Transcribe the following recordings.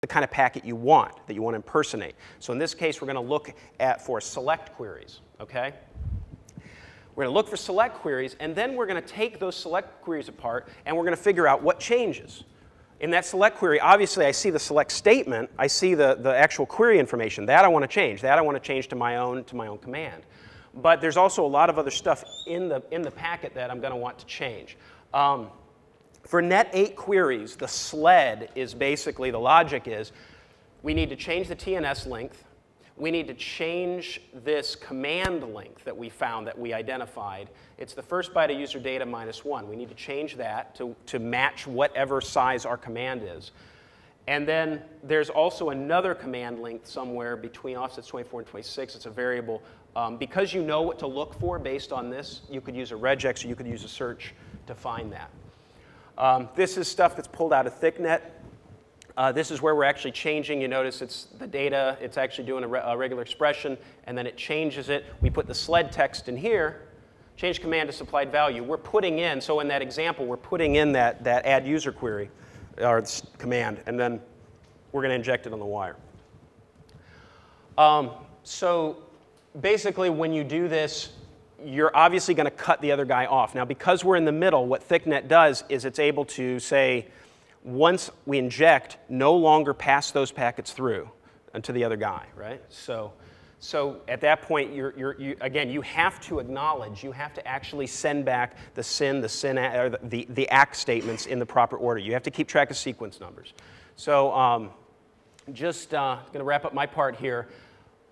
the kind of packet you want, that you want to impersonate. So in this case, we're going to look for select queries, okay? We're going to look for select queries, and then we're going to take those select queries apart, and we're going to figure out what changes. In that select query, obviously, I see the select statement. I see the actual query information. That I want to change. That I want to change to my own command. But there's also a lot of other stuff in the packet that I'm going to want to change. For net 8 queries, the sled is basically, the logic is, we need to change the TNS length. We need to change this command length that we found, that we identified. It's the first byte of user data minus 1. We need to change that to match whatever size our command is. And then there's also another command length somewhere between offsets 24 and 26. It's a variable. Because you know what to look for based on this, you could use a regex or you could use a search to find that. This is stuff that's pulled out of thicknet. This is where we're actually changing. You notice it's the data. It's actually doing a regular expression, and then it changes it. We put the sled text in here, change command to supplied value. We're putting in, so in that example, we're putting in that add user query, or command, and then we're going to inject it on the wire. So basically, when you do this, you're obviously going to cut the other guy off. Now, because we're in the middle, what thicknet does is it's able to say, once we inject, no longer pass those packets through to the other guy, right? So at that point, again, you have to acknowledge, you have to actually send back the SYN, or the ACK statements in the proper order. You have to keep track of sequence numbers. So just going to wrap up my part here.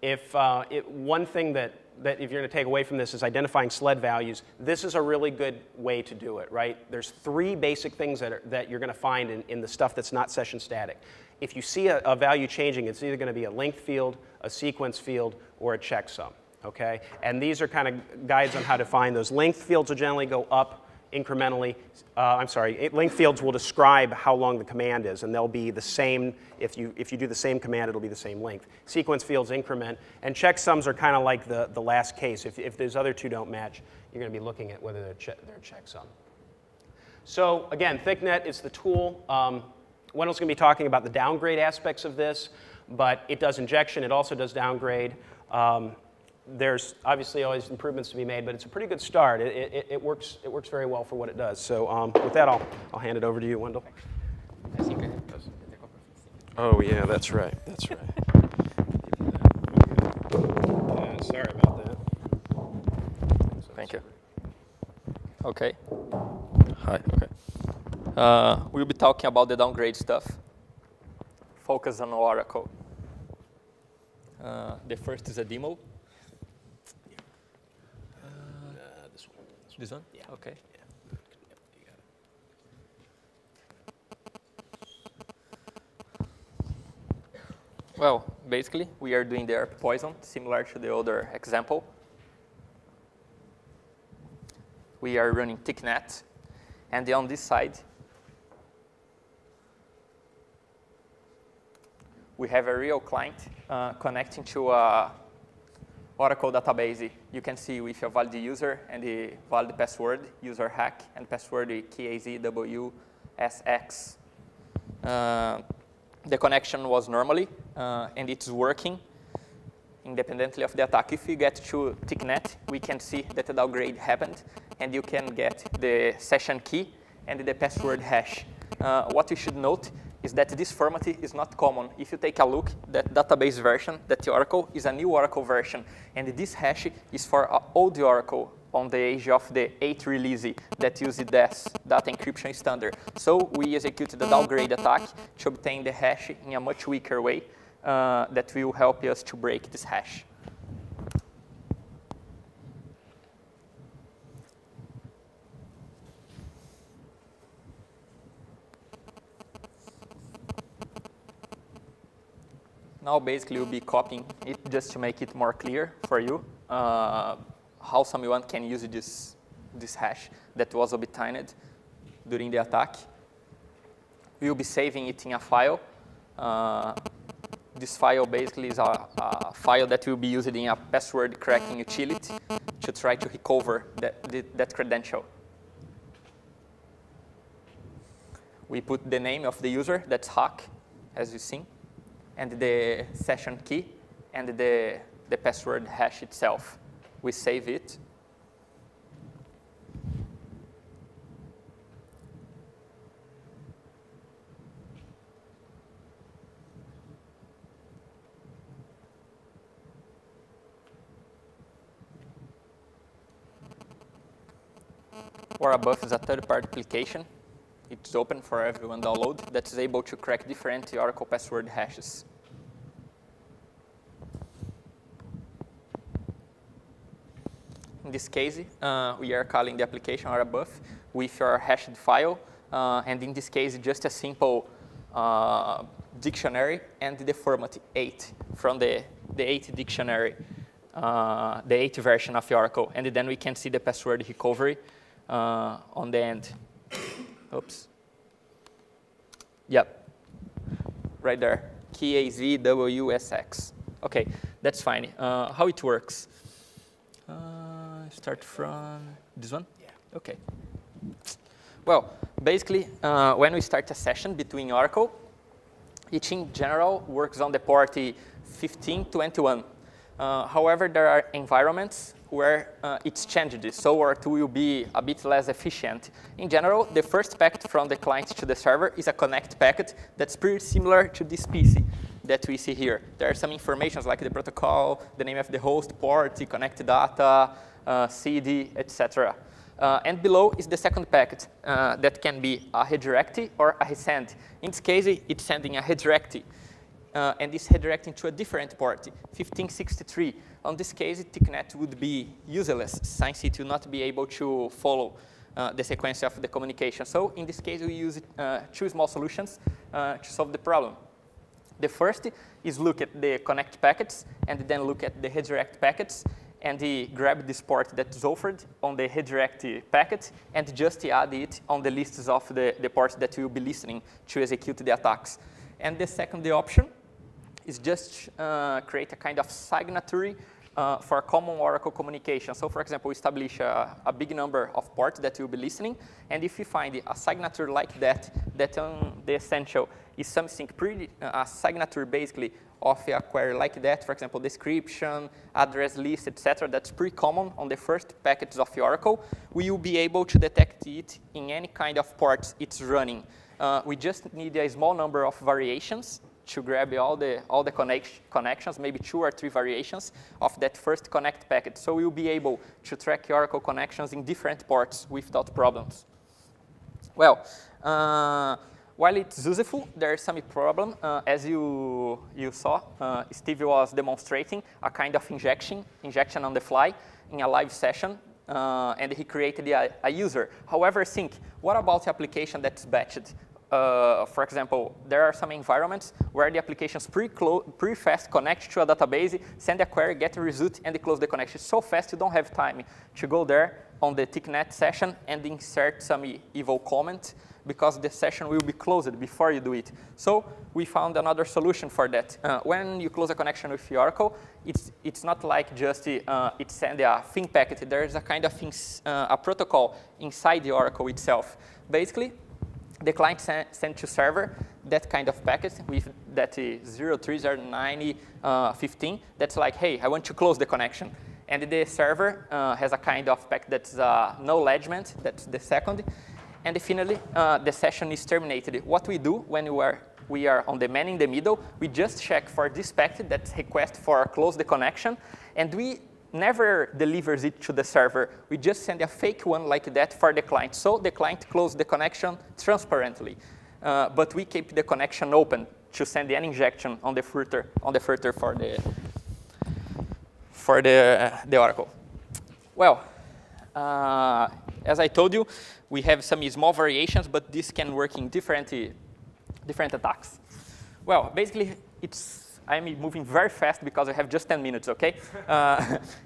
One thing that if you're going to take away from this is identifying sled values. This is a really good way to do it, right? There's 3 basic things that you're going to find in the stuff that's not session static. If you see a value changing, it's either going to be a length field, a sequence field, or a checksum, okay? And these are kind of guides on how to find those. Length fields will generally go up incrementally. Length fields will describe how long the command is, and they'll be the same. If you do the same command, it'll be the same length. Sequence fields increment, and checksums are kind of like the last case. If those other 2 don't match, you're going to be looking at whether they're a checksum. So again, thicknet is the tool. Wendel's going to be talking about the downgrade aspects of this, but it does injection. It also does downgrade. There's obviously always improvements to be made, but it's a pretty good start. It works very well for what it does. So with that, I'll hand it over to you, Wendel. Oh yeah, that's right. That's right. Yeah, sorry about that. Thank you. Okay. Hi. Okay. We'll be talking about the downgrade stuff. Focus on Oracle. The first is a demo. This one? Yeah. Okay. Yeah. You got it. Well, basically, we are doing the ERP poison, similar to the other example. We are running thicknet, and on this side, we have a real client connecting to a Oracle database. You can see with a valid user and the valid password, user hack, and password KAZWSX. The connection was normally, and it's working independently of the attack. If you get to thicknet, we can see that the downgrade happened, and you can get the session key and the password hash. What you should note is that this format is not common. If you take a look, that database version, that Oracle, is a new Oracle version. And this hash is for old Oracle on the age of the 8th release that uses DES, data encryption standard. So we executed the downgrade attack to obtain the hash in a much weaker way that will help us to break this hash. Now, basically, we'll be copying it just to make it more clear for you how someone can use this hash that was obtained during the attack. We'll be saving it in a file. This file basically is a file that will be used in a password cracking utility to try to recover that credential. We put the name of the user, that's hack, as you've seen, and the session key, and the password hash itself. We save it. OWASP is a third-party application. It's open for everyone to download that is able to crack different Oracle password hashes. In this case, we are calling the application OWASP with your hashed file, and in this case, just a simple dictionary and the format 8 from the 8 dictionary, the 8 version of Oracle, and then we can see the password recovery on the end. Oops. Yep. Right there. KAZWSX. OK, that's fine. How it works? Start from this one? Yeah. OK. Well, basically, when we start a session between Oracle, it in general works on the port 1521. However, there are environments where it's changed, so it will be a bit less efficient. In general, the first packet from the client to the server is a connect packet that's pretty similar to this PC that we see here. There are some information like the protocol, the name of the host, port, the connect data, CD, etc. And below is the second packet that can be a redirect or a resend. In this case, it's sending a redirect. And it's redirecting to a different port, 1563. On this case, thicknet would be useless, since it will not be able to follow the sequence of the communication. So in this case, we use two small solutions to solve the problem. The first is look at the connect packets, and then look at the redirect packets, and grab this port that is offered on the redirect packet, and just add it on the lists of the ports that will be listening to execute the attacks. And the second option is just create a kind of signature for common Oracle communication. So for example, we establish a big number of ports that will be listening, and if you find a signature like that, the essential is something pretty, a signature basically of a query like that, for example, description, address list, etc., that's pretty common on the first packets of Oracle, we will be able to detect it in any kind of ports it's running. We just need a small number of variations to grab all the connections, maybe 2 or 3 variations of that first connect packet. So we'll be able to track Oracle connections in different ports without problems. Well, while it's useful, there's some problem. As you saw, Steve was demonstrating a kind of injection on the fly in a live session. And he created a user. However, think, what about the application that's batched? For example, there are some environments where the applications pretty fast connect to a database, send a query, get a result, and they close the connection. So fast, you don't have time to go there on the thicknet session and insert some evil comment, because the session will be closed before you do it. So we found another solution for that. When you close a connection with Oracle, it's not like just it send a thing packet. There is a kind of a protocol inside the Oracle itself. Basically, the client sent to server that kind of packet with that 030915. That's like, hey, I want to close the connection. And the server has a kind of packet that's no acknowledgement. That's the second. And finally, the session is terminated. What we do when we are on the man in the middle, we just check for this packet that's request for close the connection, and we never delivers it to the server. We just send a fake one like that for the client. So the client closes the connection transparently, but we keep the connection open to send an injection on the filter for the Oracle. Well, as I told you, we have some small variations, but this can work in different attacks. Well, basically, I'm moving very fast because I have just 10 minutes, OK?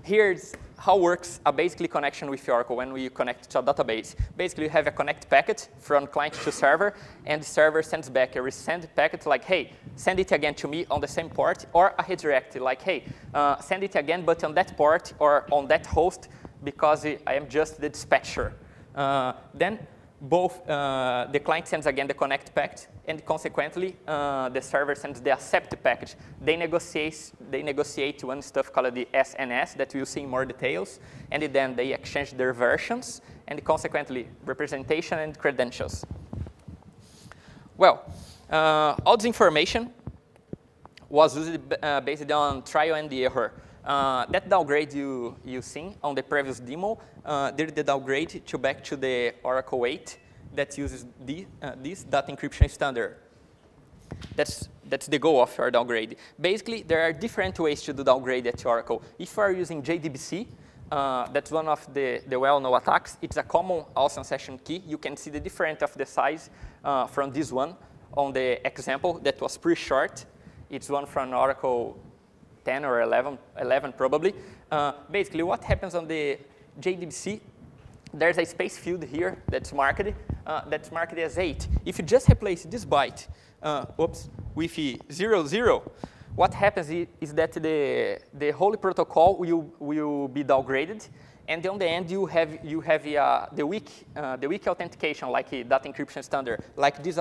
Here's how works a basically connection with Oracle when we connect to a database. Basically, you have a connect packet from client to server, and the server sends back a resend packet like, hey, send it again to me on the same port, or a redirect like, hey, send it again, but on that port or on that host, because I am just the dispatcher. Then both the client sends again the connect packet and consequently, the server sends the accept package. They negotiate one stuff called the SNS that we'll see in more details, and then they exchange their versions, and consequently, representation and credentials. Well, all this information was used based on trial and error. That downgrade you seen on the previous demo did the downgrade back to the Oracle 8 that uses this data encryption standard. That's the goal of our downgrade. Basically, there are different ways to do downgrade at Oracle. If you are using JDBC, that's one of the well-known attacks. It's a common awesome session key. You can see the difference of the size from this one on the example that was pretty short. It's one from Oracle 10 or 11 probably. Basically, what happens on the JDBC, there's a space field here that's marked as 8. If you just replace this byte with 00, what happens is that the whole protocol will be downgraded, and on the end you have the weak authentication, like a data encryption standard, like this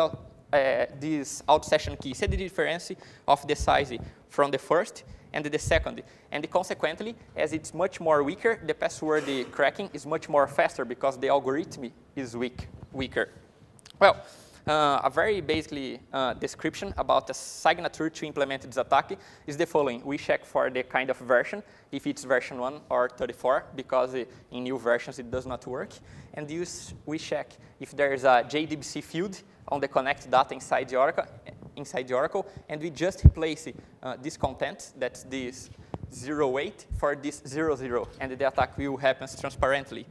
out session key. See the difference of the size from the first and the second. And consequently, as it's much more weaker, the password cracking is much more faster because the algorithm is weaker. Well, a very basically description about the signature to implement this attack is the following. We check for the kind of version, if it's version 1 or 34, because in new versions it does not work. And we check if there is a JDBC field on the connect data inside the Oracle, and we just replace this content, that's this 08, for this 00, and the attack will happen transparently.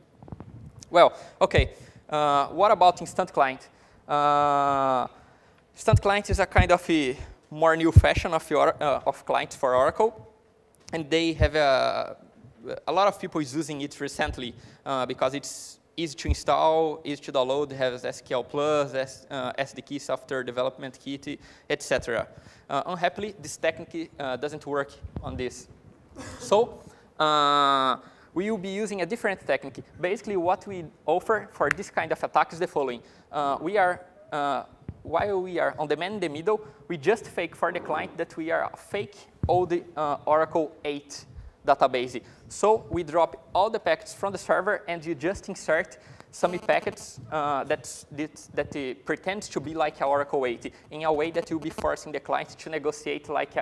Well, okay, what about Instant Client? Instant Client is a kind of a more new fashion of clients for Oracle, and they have a lot of people is using it recently because it's easy to install, easy to download, has SQL Plus, SDK, Software Development Kit, etc. Unhappily, this technique doesn't work on this. So we will be using a different technique. Basically, what we offer for this kind of attack is the following. While we are on the man in the middle, we just fake for the client that we are a fake old Oracle 8 database. So we drop all the packets from the server, and you just insert some packets that pretends to be like a Oracle 8 in a way that you'll be forcing the client to negotiate like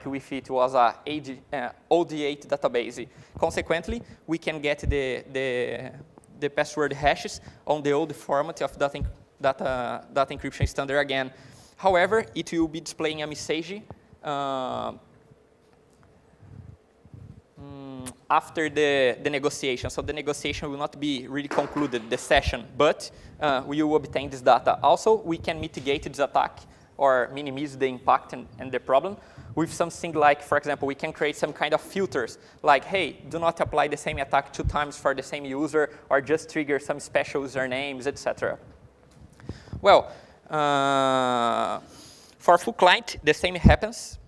if it was a OD8 database. Consequently, we can get the password hashes on the old format of data encryption standard again. However, it will be displaying a message after the negotiation. So the negotiation will not be really concluded, the session, but we will obtain this data. Also, we can mitigate this attack or minimize the impact and the problem with something like, for example, we can create some kind of filters, like, hey, do not apply the same attack 2 times for the same user, or just trigger some special usernames, etc. Well, for full client, the same happens.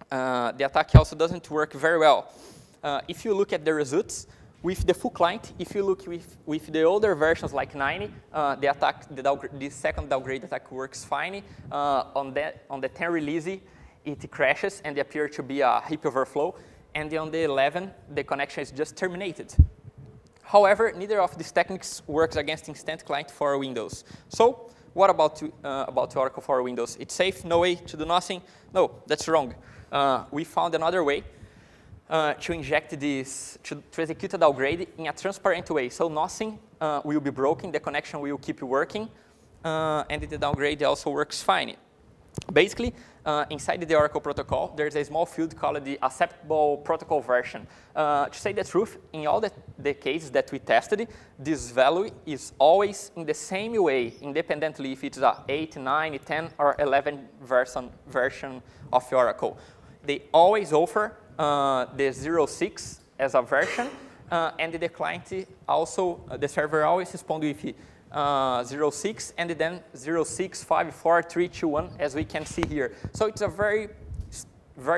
The attack also doesn't work very well. If you look at the results, with the full client, if you look with the older versions like 90, the second downgrade attack works fine. On the 10 release, it crashes and appears to be a heap overflow. And on the 11, the connection is just terminated. However, neither of these techniques works against Instant Client for Windows. So what about Oracle for Windows? It's safe, no way to do nothing? No, that's wrong. We found another way to inject this, to execute a downgrade in a transparent way. So nothing will be broken, the connection will keep working, and the downgrade also works fine. Basically, inside the Oracle protocol, there's a small field called the acceptable protocol version. To say the truth, in all the cases that we tested, this value is always in the same way, independently if it's a 8, 9, 10, or 11 version of Oracle. They always offer the 06 as a version, and the client also, the server always responds with 06 and then 06, 5, 4, 3, 2, 1, as we can see here. So it's a very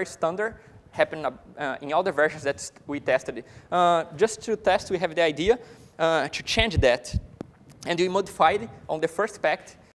standard, happen in all the versions that we tested. Just to test, we have the idea to change that. And we modified on the first packet